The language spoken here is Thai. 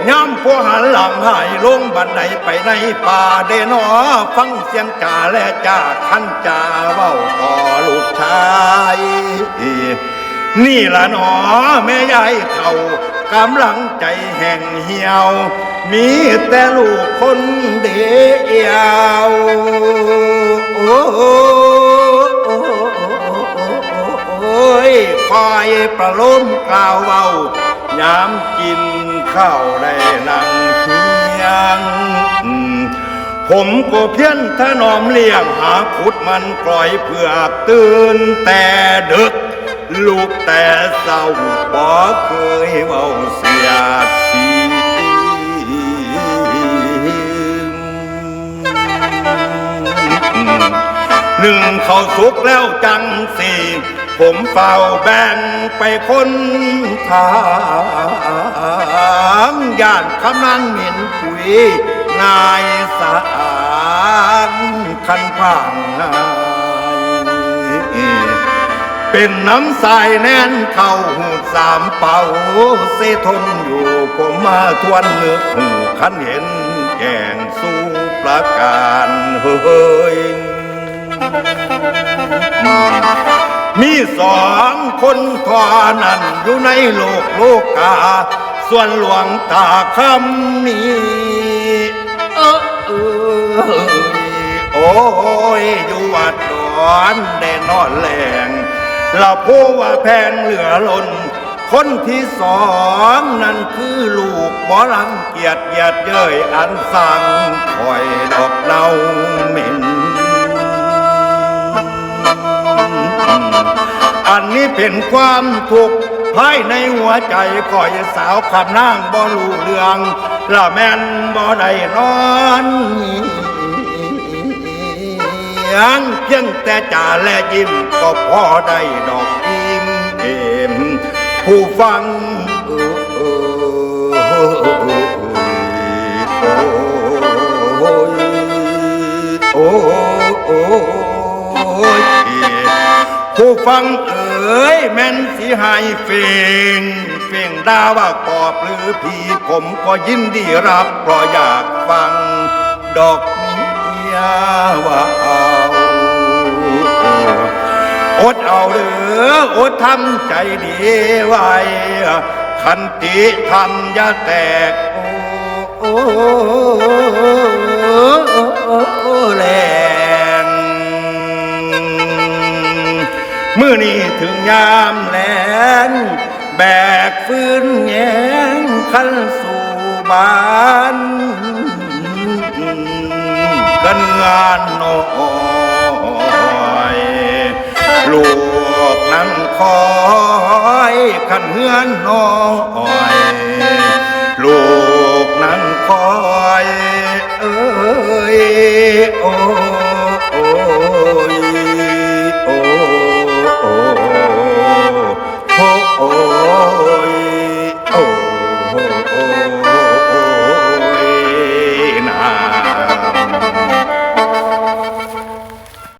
ย้ำพวกหันหลังหายลงบันไดไปในป่าเดนอฟังเสียงจ่าและจ่าขันจ่าเว้าต่อลูกชายนี่ละหนอแม่ยายเท่ากำลังใจแห่งเหี่ยวมีแต่ลูกคนเดียวโอ้ยคอยประโลมกล่าวเว้ายามกินข้าวได้นั่งเพียงผมก็เพี้ยนถนอมเลี้ยงหาขุดมันปล่อยเพื่อตื่นแต่ดึกลูกแต่เศร้าบ่เคยเว้าเสียดสีหนึ่งเขาสุกแล้วจังสี่ผมเฝ้าแบ่งไปคนทางย่านคำนั้นเหม็นปุ๋ยนายสารคันผ่างนายเป็นน้ำใสแน่นเข้าหูสามเป่าเสทนอยู่ผมมาทวนนึกหูขันเห็นแก่งสู้ประการเฮ้ยมีสองคนทอนั้นอยู่ในโลกาส่วนหลวงตาคำนี้โอ้ยอยู่วัดดอนได้นอนแหลงละโพว่าแพงเหลือล้นคนที่สองนั่นคือลูกบ่รังเกียจเหยียดเย้ยอันสั่งคอยดอกเน่าเหม็นอันนี้เป็นความทุกข์ภายในหัวใจคอยสาวคำนางบ่รู้เรื่องละแม่นบ่ได้นอนยังเพียงแต่จ่าและยิ้มก็พอได้ดอกยิ้มเอ็มผู้ฟังผู้ฟังแม่นสิหายเฟ่งดาว่ากอบหรือผีผมก็ยินดีรับเพราะอยากฟังดอกเมียว่าอดเอาเด้ออดทำใจดีไว้ขันติทำอย่าแตกแรงมื้อนี้ถึงยามแลงแบกฟืนแยงขันสู่บ้านกันงานน้อยลูกนั้นคอยขันเฮือนน้อยลูกนั้นคอยโอ้